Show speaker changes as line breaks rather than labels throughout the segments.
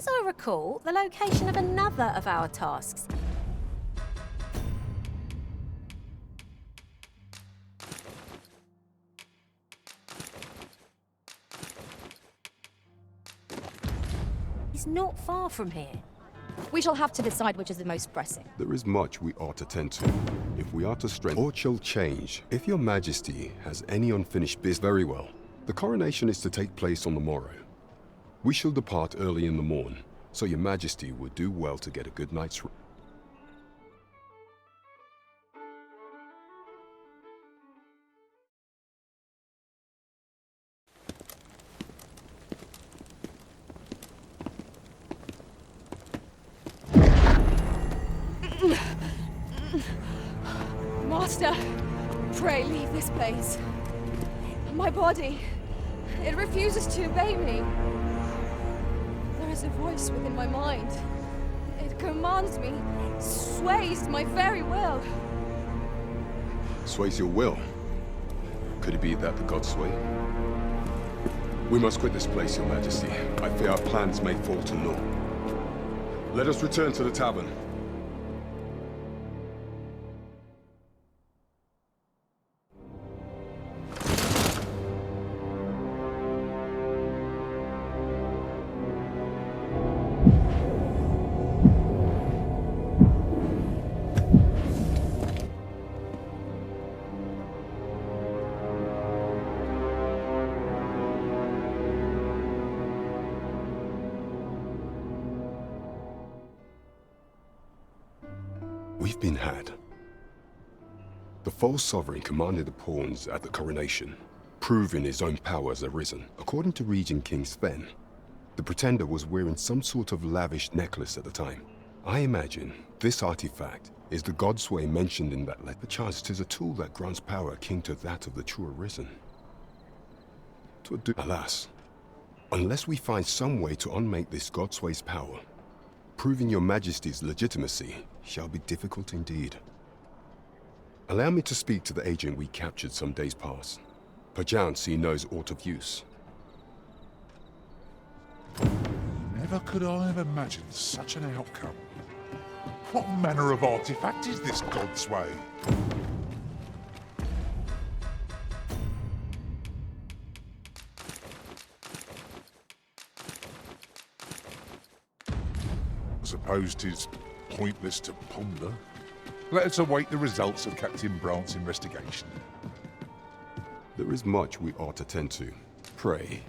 as I recall, the location of another of our tasks. He's not far from here.
We shall have to decide which is the most pressing.
There is much we ought to tend to. If we are to strengthen or shall change, if your majesty has any unfinished business, very well. The coronation is to take place on the morrow. We shall depart early in the morn, so your majesty would do well to get a good night's rest.
Master, pray leave this place. My body, it refuses to obey me. There is a voice within my mind. It commands me, sways my very will.
Sways your will? Could it be that the gods sway? We must quit this place, your majesty. I fear our plans may fall to naught. Let us return to the tavern. We've been had. The false sovereign commanded the pawns at the coronation, proving his own power as arisen. According to Regent King Sven, the pretender was wearing some sort of lavish necklace at the time. I imagine this artifact is the Godsway mentioned in that letter. Perchance 'tis a tool that grants power akin to that of the true arisen. Alas, unless we find some way to unmake this Godsway's power, proving your majesty's legitimacy shall be difficult indeed. Allow me to speak to the agent we captured some days past. Perchance he knows aught of use.
Never could I have imagined such an outcome. What manner of artifact is this Godsway? I suppose 'tis pointless to ponder. Let us await the results of Captain Brandt's investigation.
There is much we ought to tend to. Pray,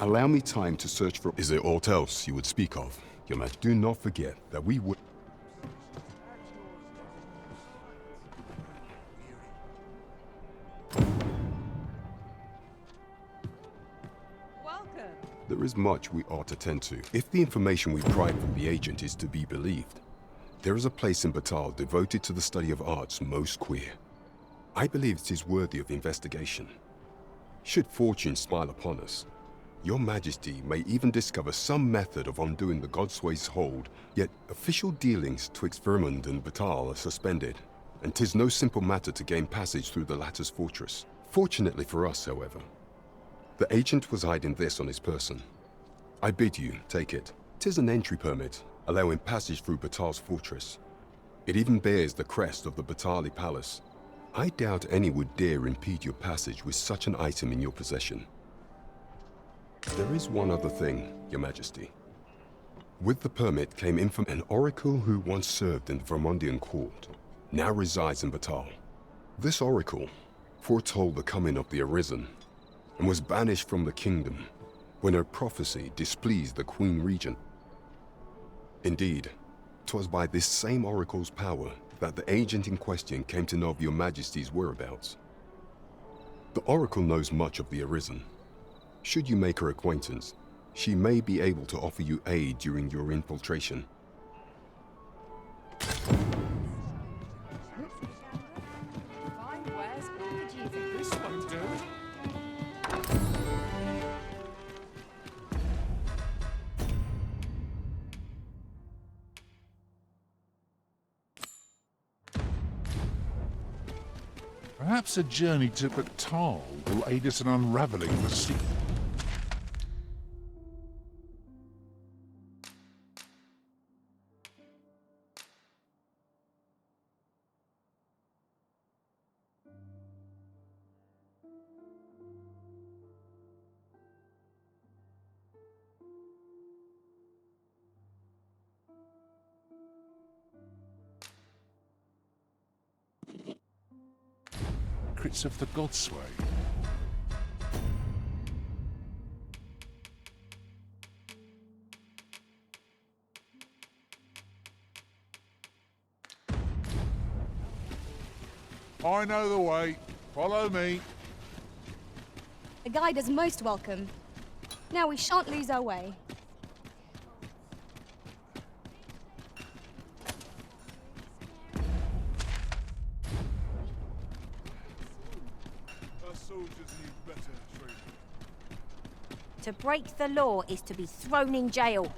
allow me time to search for... Is there aught else you would speak of, your majesty? Do not forget that we would...
Welcome.
There is much we ought to tend to. If the information we pry from the agent is to be believed, there is a place in Batal devoted to the study of arts most queer. I believe it is worthy of investigation. Should fortune smile upon us, your majesty may even discover some method of undoing the Godsway's hold, yet official dealings twixt Vermund and Batal are suspended, and 'tis no simple matter to gain passage through the latter's fortress. Fortunately for us, however, the agent was hiding this on his person. I bid you take it. 'Tis an entry permit, allowing passage through Batal's fortress. It even bears the crest of the Batali Palace. I doubt any would dare impede your passage with such an item in your possession. There is one other thing, your majesty. With the permit came an oracle who once served in the Vermundian court, now resides in Batal. This oracle foretold the coming of the Arisen, and was banished from the kingdom when her prophecy displeased the Queen Regent. Indeed, 'twas by this same oracle's power that the agent in question came to know of your majesty's whereabouts. The oracle knows much of the Arisen. Should you make her acquaintance, she may be able to offer you aid during your infiltration.
This won't do. Perhaps a journey to Batal will aid us in unraveling the secret. secrets of the Godsway. I know the way. Follow me.
A guide is most welcome. Now we shan't lose our way.
Our soldiers need better training.
To break the law is to be thrown in jail.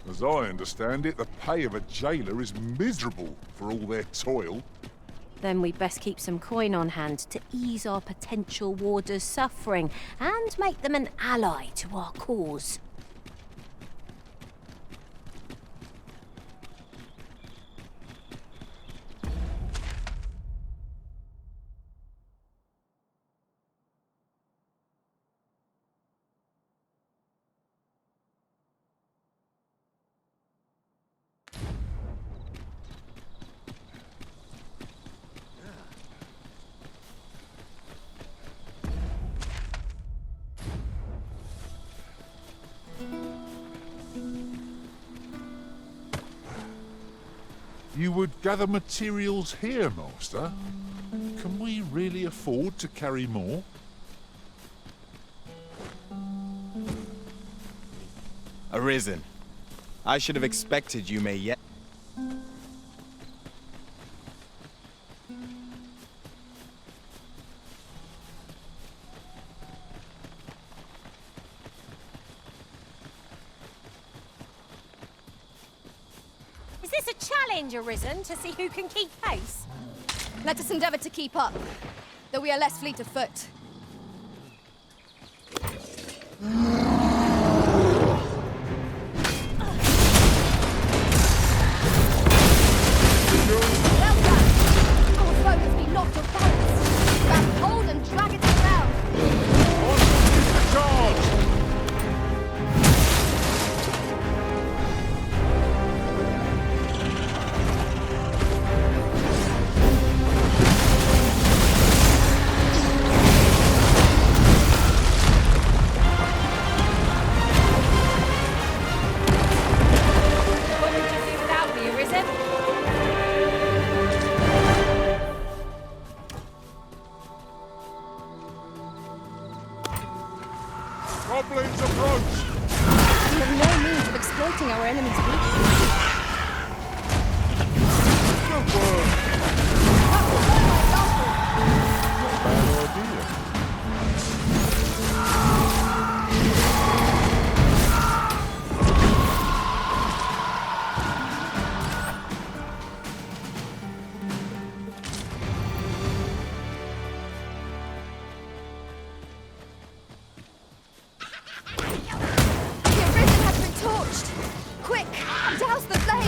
As I understand it, the pay of a jailer is miserable for all their toil.
Then we'd best keep some coin on hand to ease our potential warders' suffering and make them an ally to our cause.
You would gather materials here, Master? Can we really afford to carry more?
Arisen. I should have expected you may yet...
Is this a challenge, Arisen, to see who can keep pace?
Let us endeavour to keep up, though we are less fleet of foot. Well done! Our foe has been knocked off balance. Grab hold and drag it around.
Charge!
What would you do without me, Arisen?
Goblins approach!
We have no means of exploiting our enemy's weakness.
Good work! Not a bad idea.
The Arisen has been torched! Quick, douse the flames!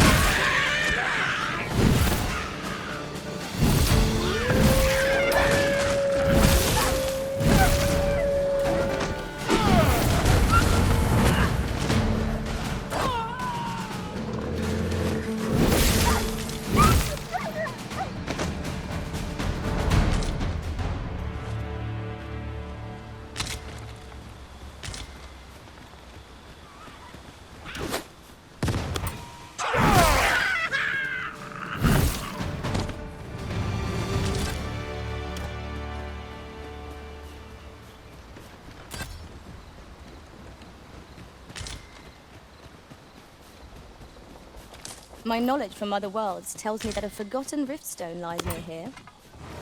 My knowledge from other worlds tells me that a forgotten riftstone lies near here.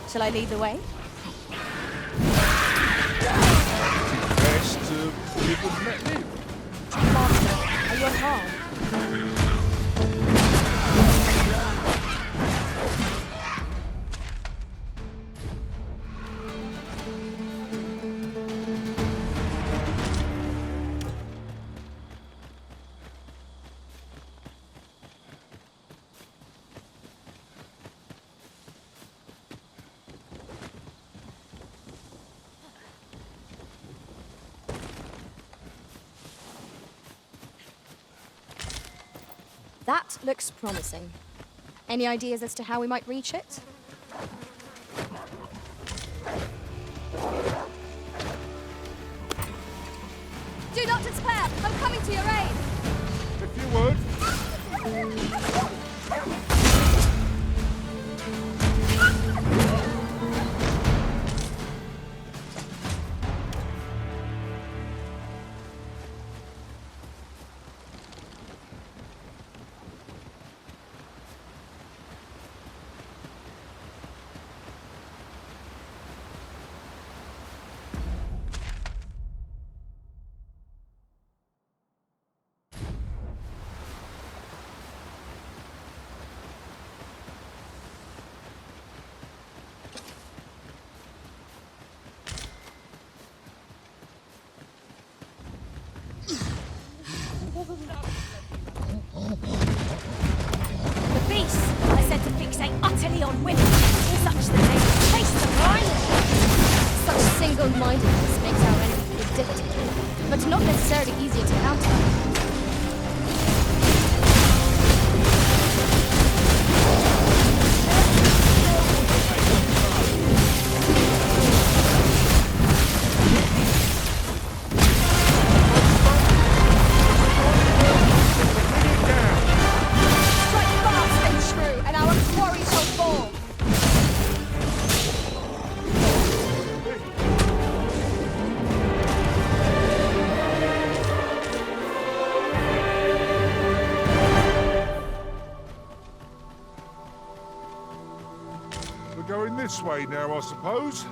Shall I lead the way?
Best to live and let live.
Master, are you unharmed? That looks promising. Any ideas as to how we might reach it? Do not despair! I'm coming to your aid!
If you would.
The beasts are said to fixate utterly on women. Such that they face them blindly.
Such single-mindedness makes our enemy addictive, but not necessarily easier to counter. Strike fast and true, and our quarry shall fall!
We're going this way now, I suppose.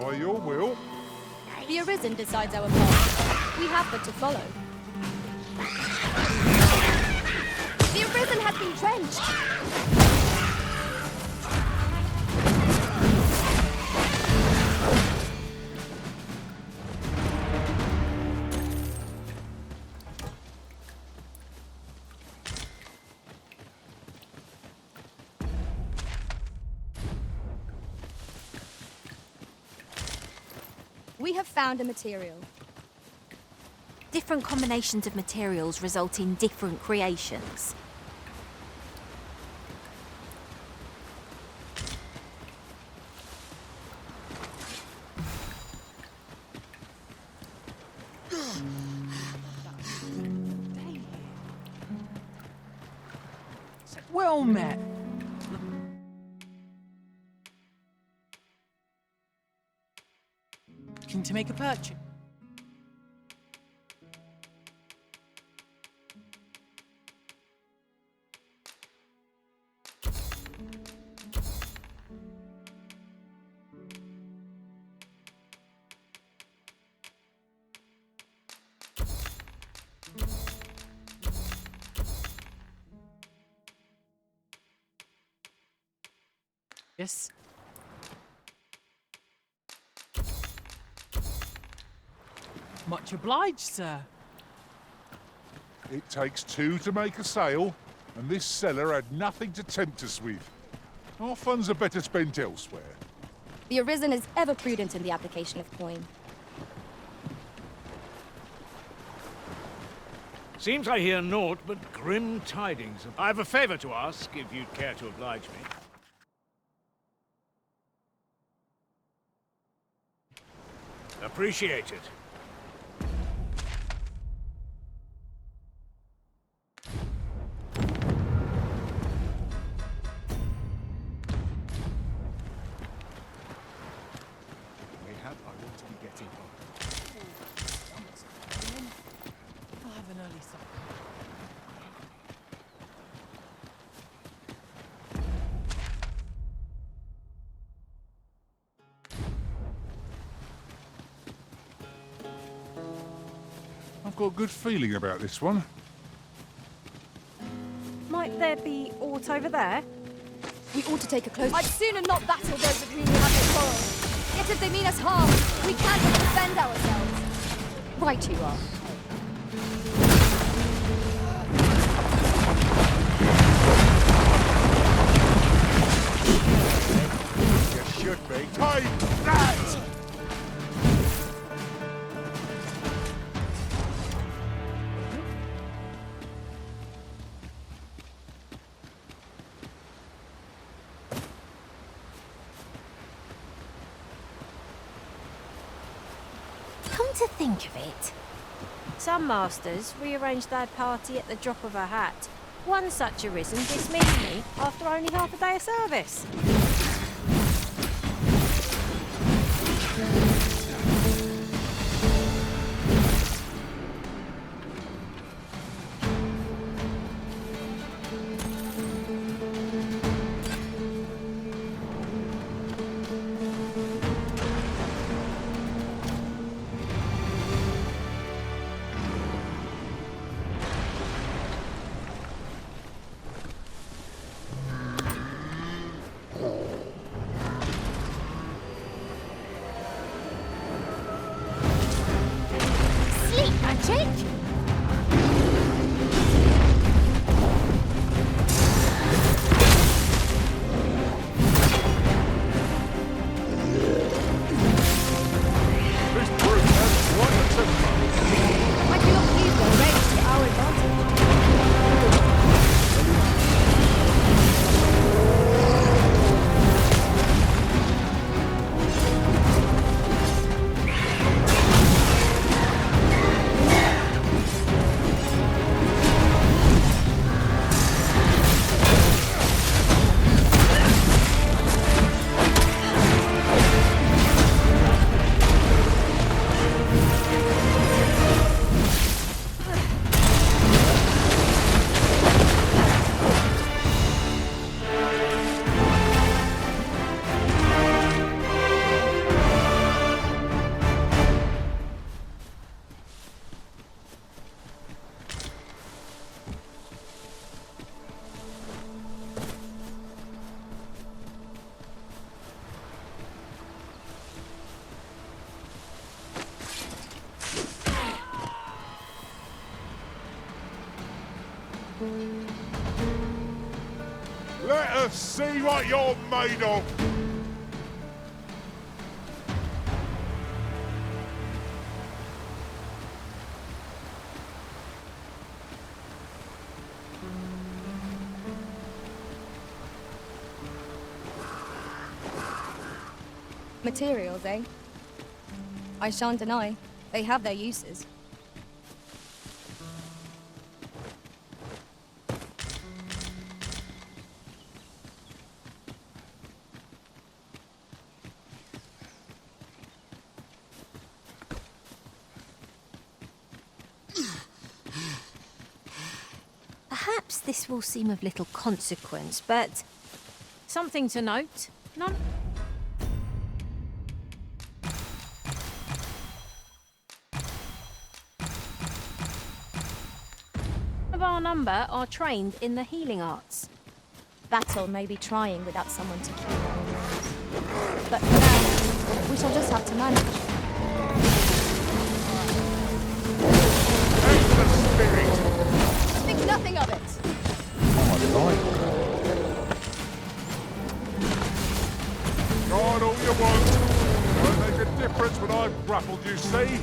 By your will.
The Arisen decides our path. We have but to follow. The Arisen has been drenched! We have found a material.
Different combinations of materials result in different creations.
Well met. Looking to make a purchase? Yes. Much obliged, sir.
It takes two to make a sale, and this seller had nothing to tempt us with. Our funds are better spent elsewhere.
The Arisen is ever prudent in the application of coin.
Seems I hear naught but grim tidings. I have a favor to ask, if you'd care to oblige me. Appreciate it.
Mayhap I want to be getting home.
I'll have an early supper.
I've got a good feeling about this one.
Might there be aught over there?
We ought to take a close... I'd sooner not battle those with whom we have no quarrel. Yet if they mean us harm, we can't but defend ourselves. Right you are.
You should be. Take that!
to think of it, some masters rearrange their party at the drop of a hat. One such arisen dismissed me after only half a day of service. Sleep magic?
This brute has quite a temper.
I cannot use their range to our advantage.
Let us see what you're made of.
Materials, eh? I shan't deny. They have their uses.
Perhaps this will seem of little consequence, but something to note. None of our number are trained in the healing arts.
Battle may be trying without someone to keep our wounds. But for now, we shall just have to manage.
Excellent spirit.
Think nothing of it.
God, all you want. Won't make a difference when I've grappled you, see?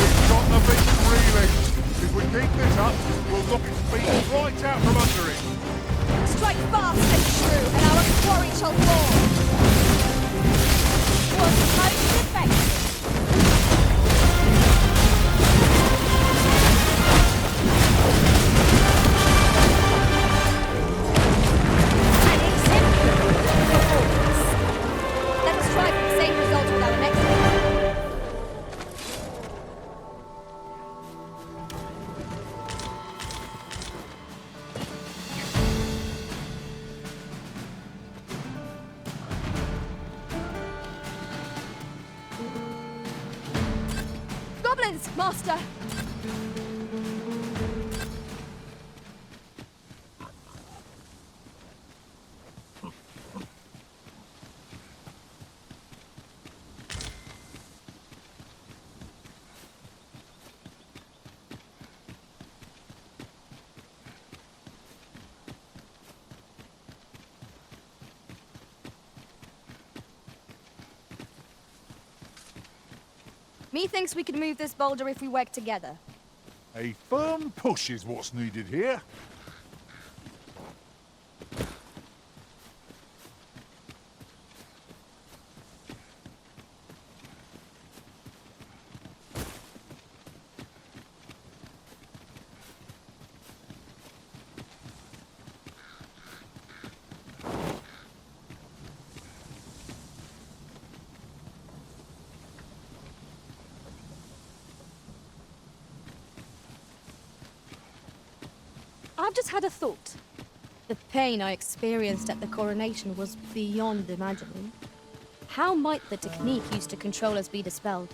We've got the beast reeling. If we keep this up, we'll knock its feet right out from under it.
Strike fast and true, and our quarry shall fall.
Was most effective. An exemplary performance.
Let us try for the same result with our next one. Goblins, master! Methinks we could move this boulder if we work together.
A firm push is what's needed here.
I've just had a thought. The pain I experienced at the coronation was beyond imagining. How might the technique used to control us be dispelled?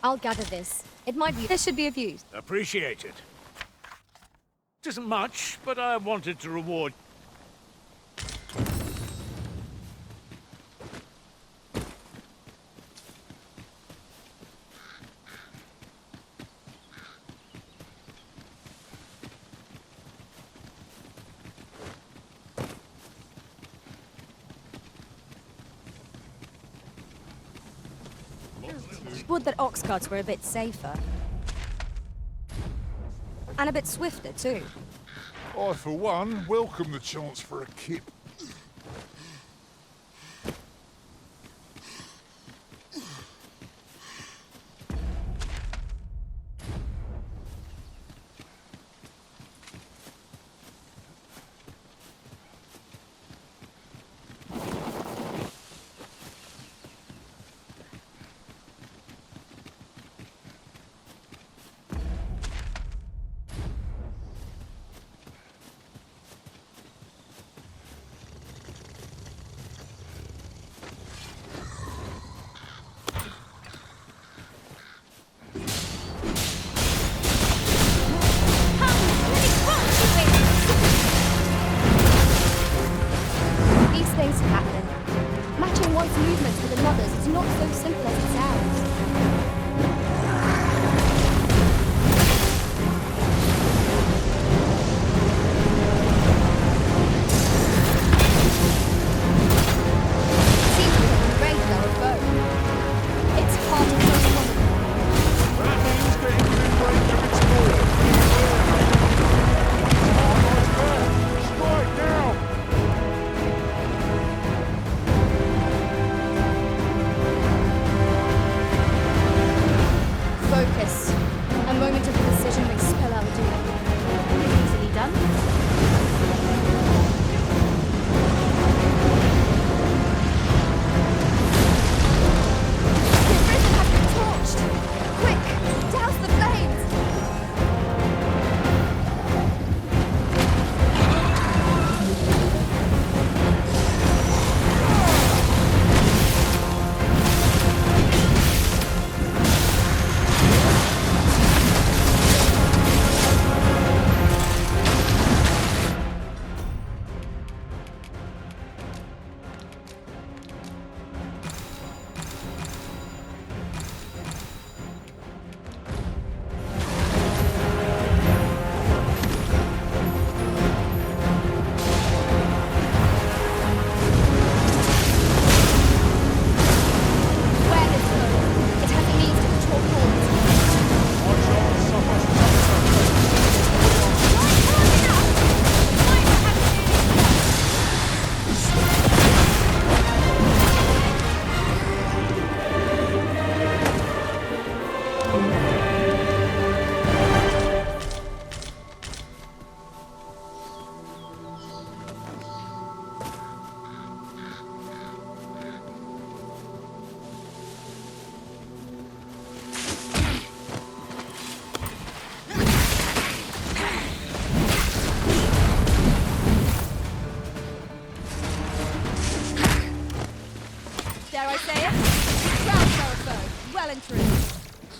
I'll gather this. It might be. This should be of use.
Appreciated. It isn't much, but I wanted to reward.
Would that ox carts were a bit safer. And a bit swifter, too.
I, for one, welcome the chance for a kip.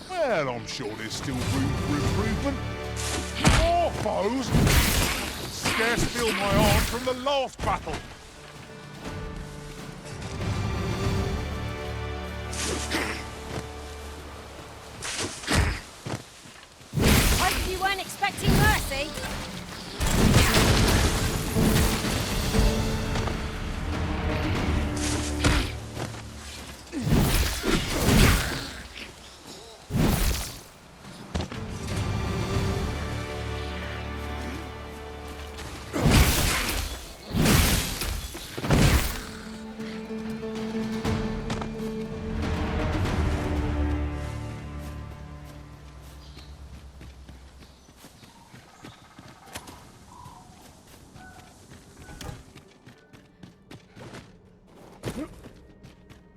Well, I'm sure there's still room for improvement. More foes? Scarce feel my arm from the last battle.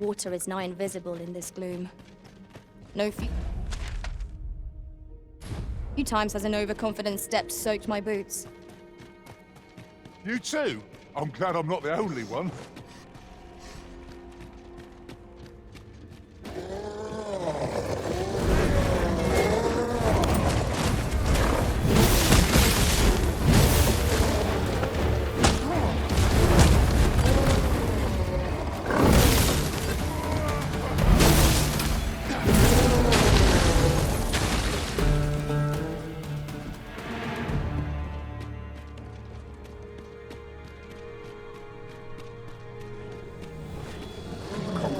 Water is nigh invisible in this gloom. No few times has an overconfident step soaked my boots.
You too? I'm glad I'm not the only one.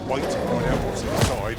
Wait to find out what's inside.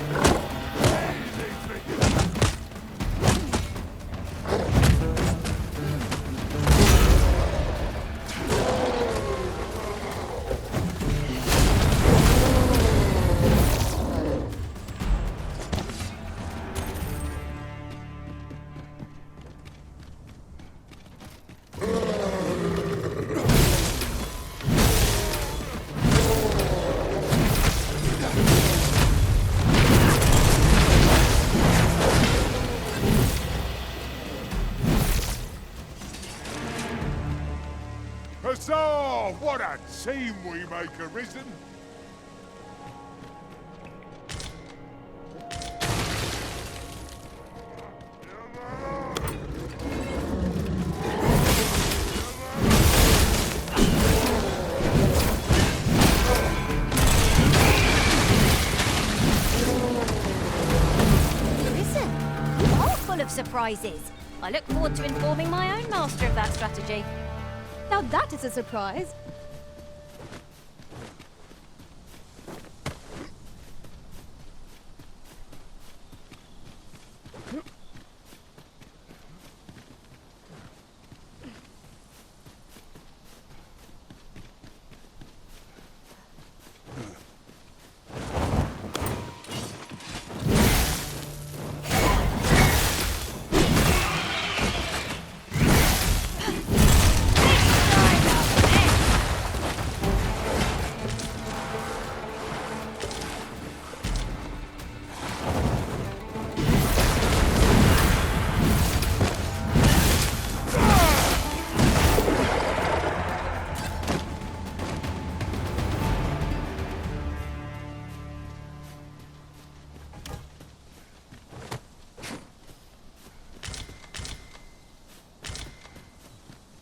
Huzzah! What a team we make, Arisen!
Listen, you are full of surprises. I look forward to informing my own master of that strategy.
Now that is a surprise.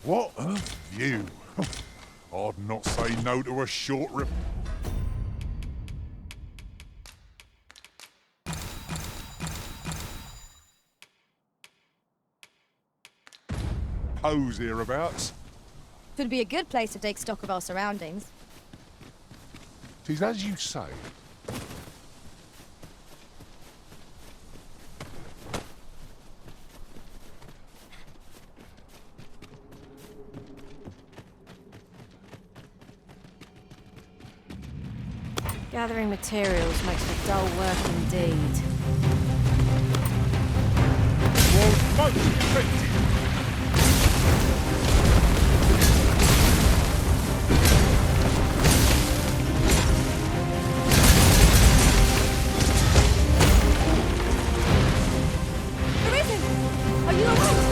What a view. I'd not say no to a short repose hereabouts. Would be a good place to take stock of our surroundings.
'Tis as you say.
Gathering materials makes for dull work indeed.
Was most effective.
Arisen! Are you alright?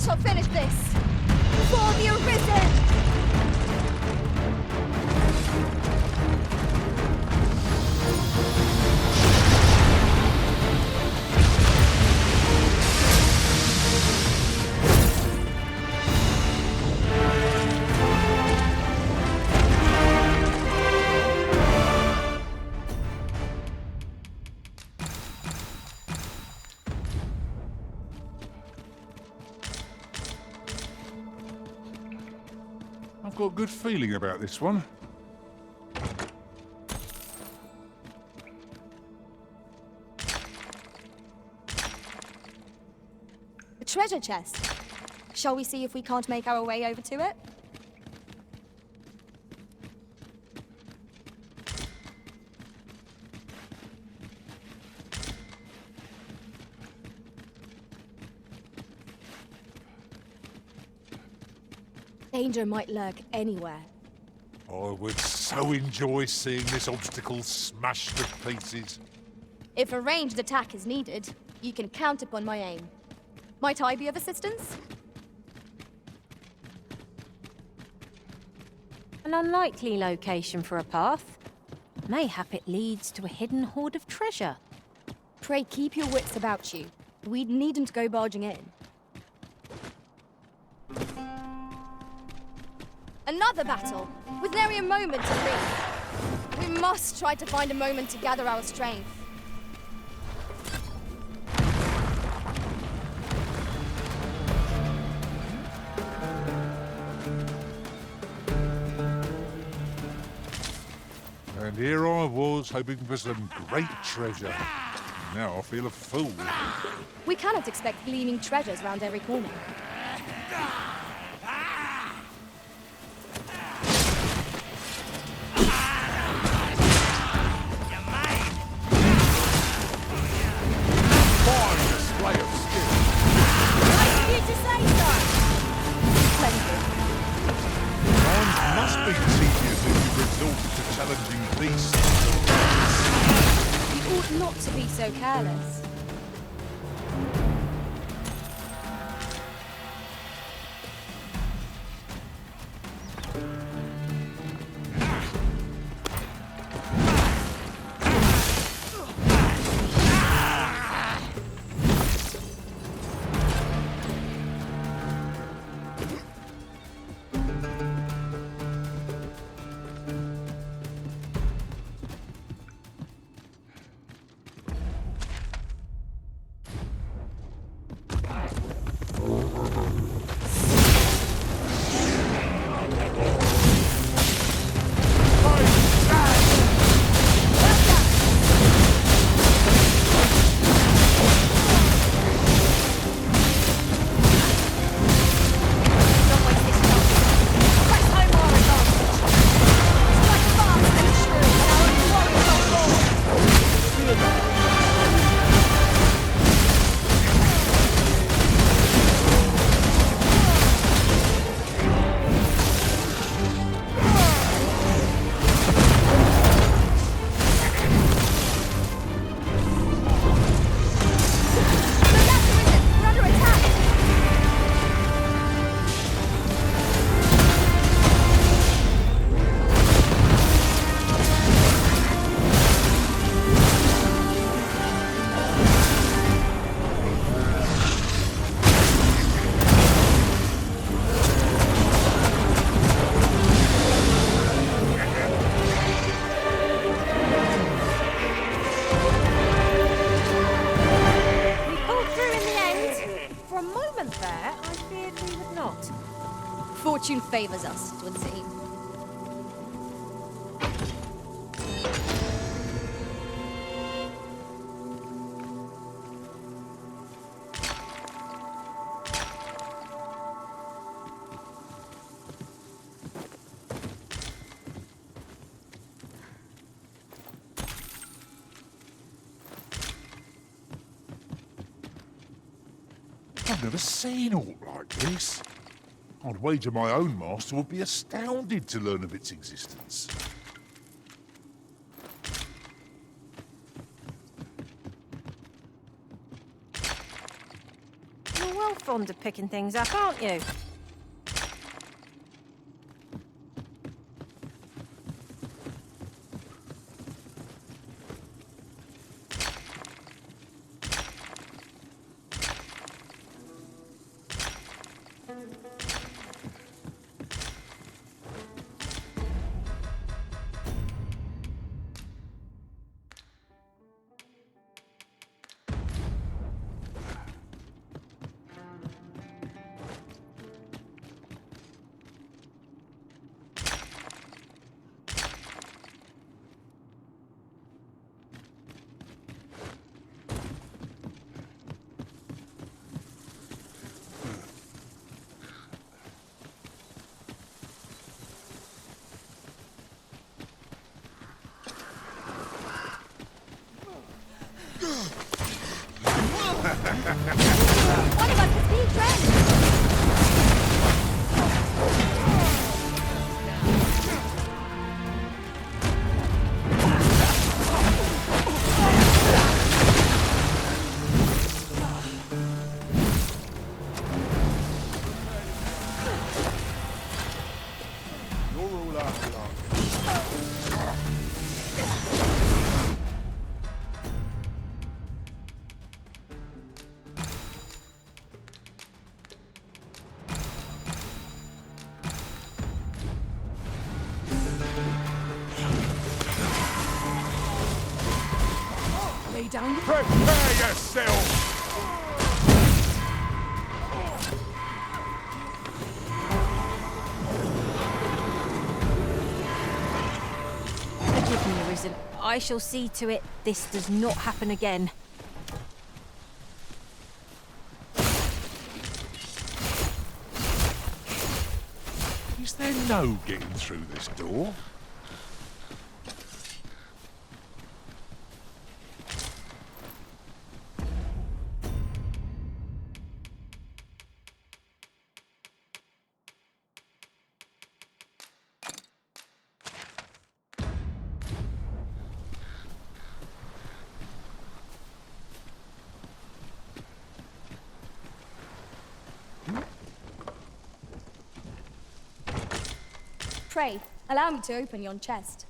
shall finish this! For the Arisen!
I've got a good feeling about this one.
A treasure chest. Shall we see if we can't make our way over to it? Danger might lurk anywhere.
I would so enjoy seeing this obstacle smashed to pieces.
If a ranged attack is needed, you can count upon my aim. Might I be of assistance?
An unlikely location for a path. Mayhap it leads to a hidden hoard of treasure.
Pray keep your wits about you. We'd needn't go barging in. Another battle, with nary a moment to breathe. We must try to find a moment to gather our strength.
And here I was, hoping for some great treasure. Now I feel a fool.
We cannot expect gleaming treasures round every corner.
Fine display of skill.
Nice of you to say so.
Splendid.
Times must be tedious if you resorted to challenging beasts.
You ought not to be so careless. Fortune favors us, it would seem.
I've never seen aught like this. I'd wager my own master would be astounded to learn of its existence.
You're well fond of picking things up, aren't you?
One of us has been drenched!
You're all out of luck.
Lay down.
Prepare yourself!
Forgive me, Arisen. I shall see to it this does not happen again.
Is there no getting through this door?
Pray, allow me to open yon chest.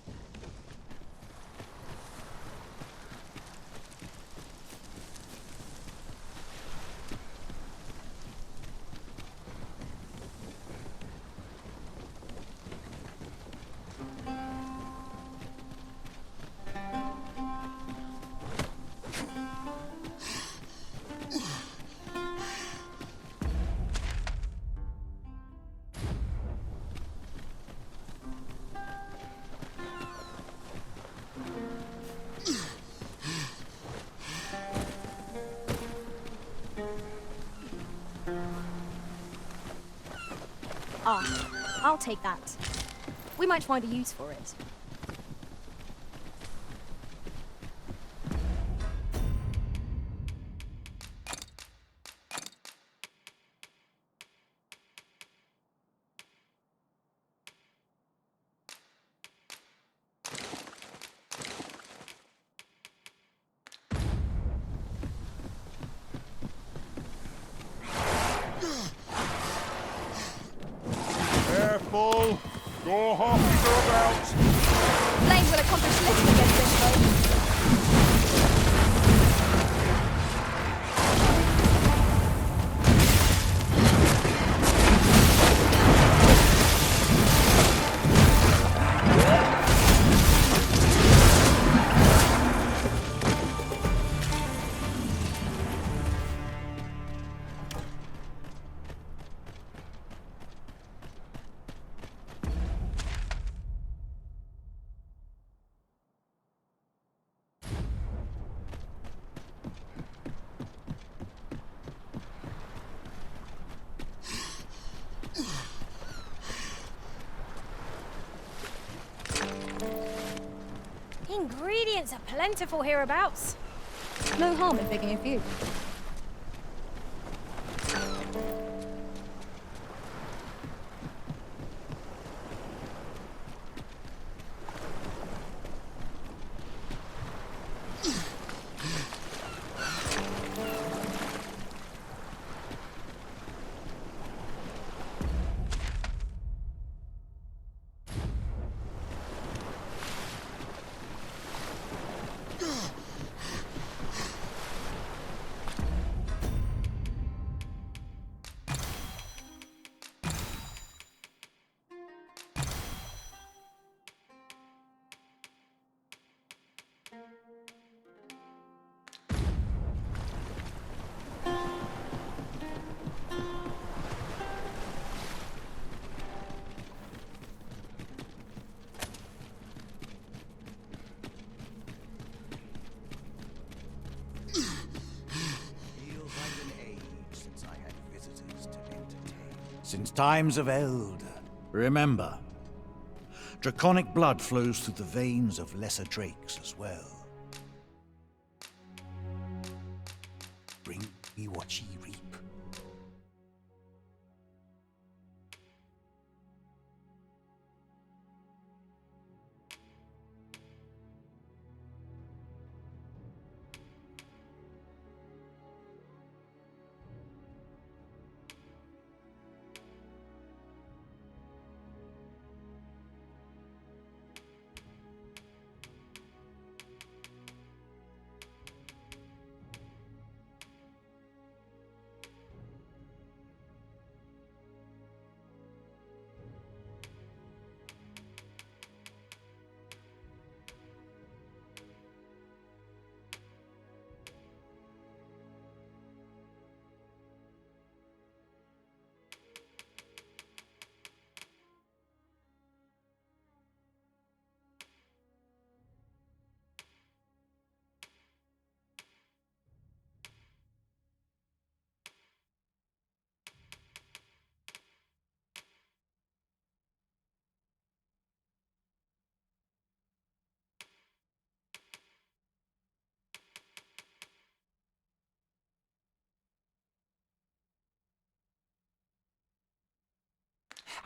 Ah, I'll take that. We might find a use for it.
Careful! Your half are about!
Blade will accomplish little against this foe.
Ingredients are plentiful hereabouts.
No harm in picking a few.
since times of eld. Remember, draconic blood flows through the veins of lesser drakes as well. Bring me what ye reap.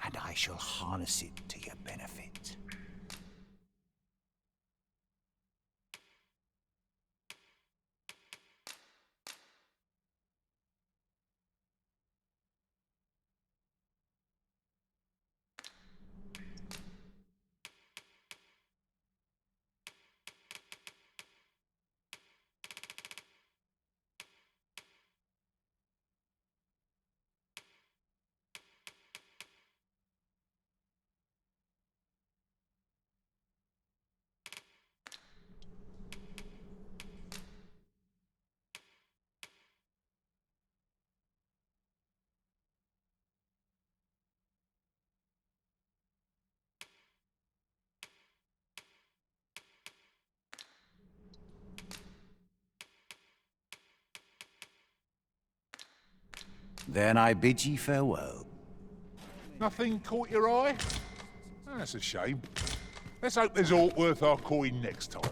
And I shall harness it to your benefit. Then I bid ye farewell.
Nothing caught your eye? That's a shame. Let's hope there's aught worth our coin next time.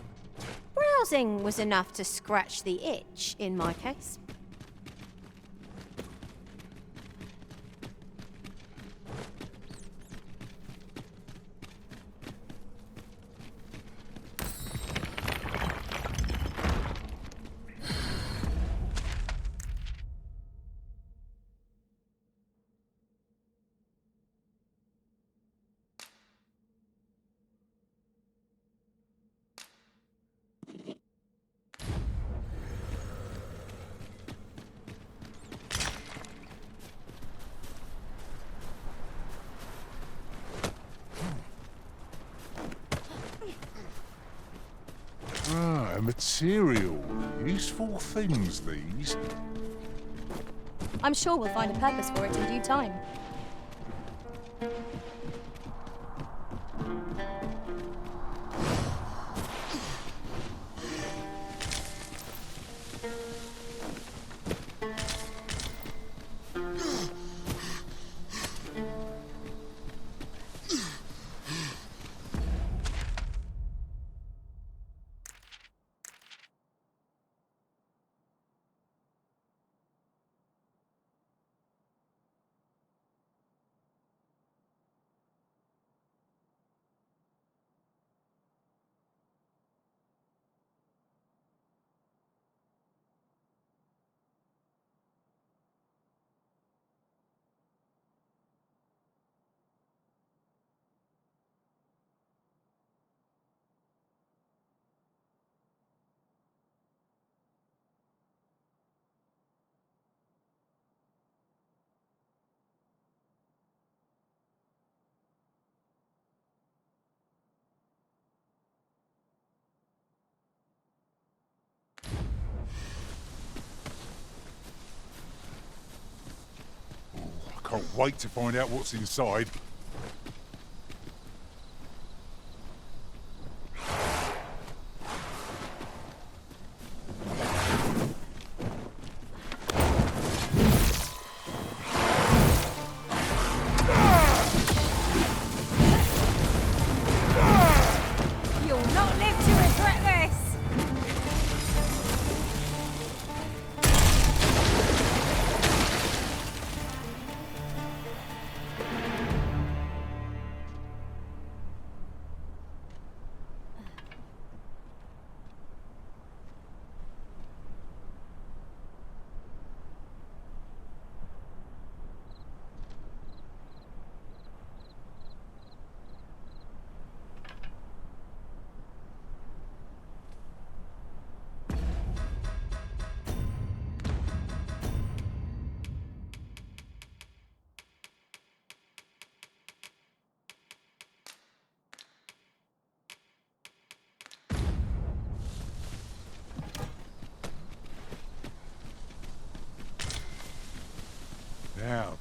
Browsing was enough to scratch the itch, in my case.
Material. Useful things, these.
I'm sure we'll find a purpose for it in due time.
Can't wait to find out what's inside.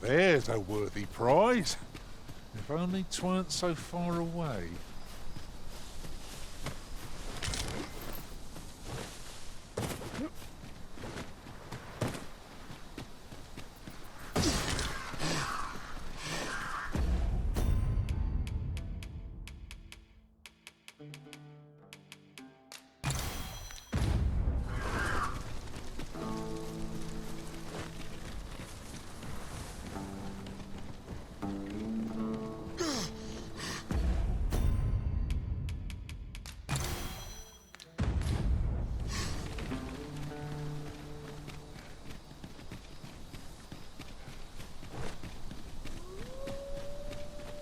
there's a worthy prize. If only 'tweren't so far away.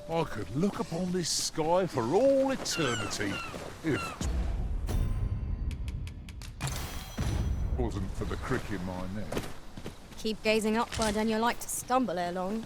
I could look upon this sky for all eternity if it wasn't for the crick in my neck.
Keep gazing upward and you're like to stumble ere long.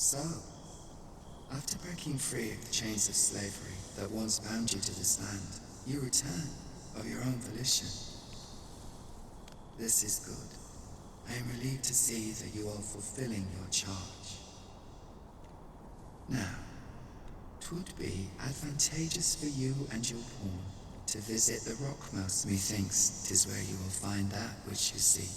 So, after breaking free of the chains of slavery that once bound you to this land, you return of your own volition. This is good. I am relieved to see that you are fulfilling your charge. Now, 'twould be advantageous for you and your pawn to visit the rockmouse. Methinks 'tis where you will find that which you seek.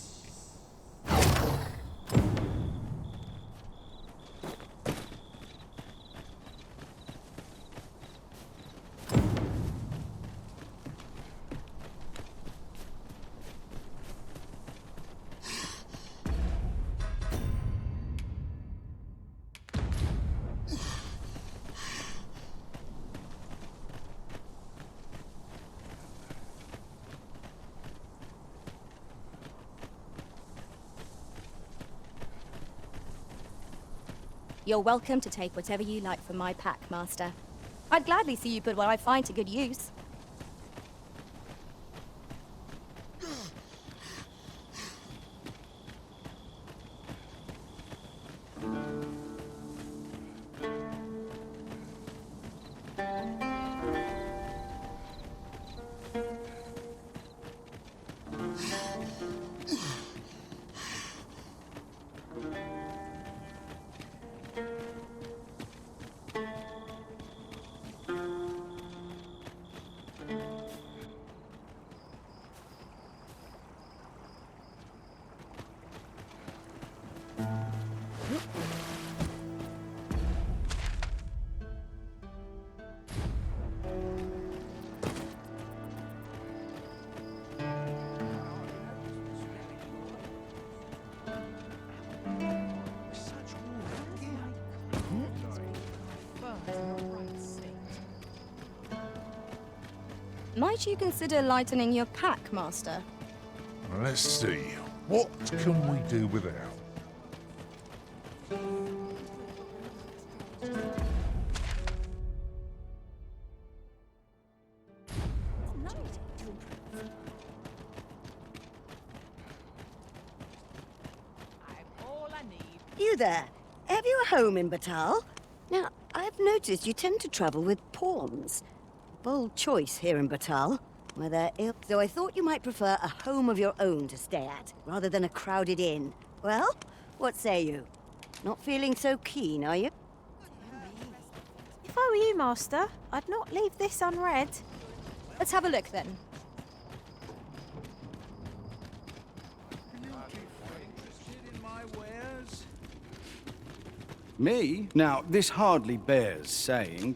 You're welcome to take whatever you like from my pack, Master. I'd gladly see you put what I find to good use. Might you consider lightening your pack, Master?
Let's see. What can we do without?
You there? Have you a home in Batal? Now, I've noticed you tend to travel with pawns. Bold choice here in Batal, where they're ill. So I thought you might prefer a home of your own to stay at, rather than a crowded inn. Well, what say you? Not feeling so keen, are you?
If I were you, Master, I'd not leave this unread.
Let's have a look then.
Me? Now, this hardly bears saying.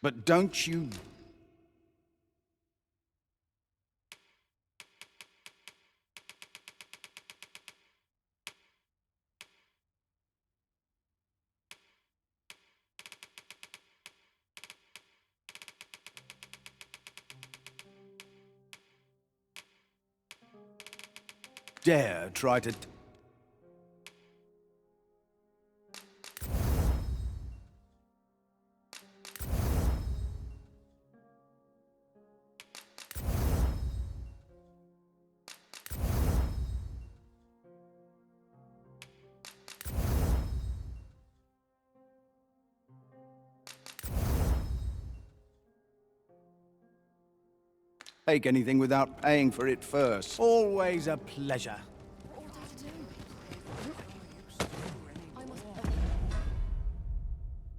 But don't you... dare try to... take anything without paying for it first.
Always a pleasure.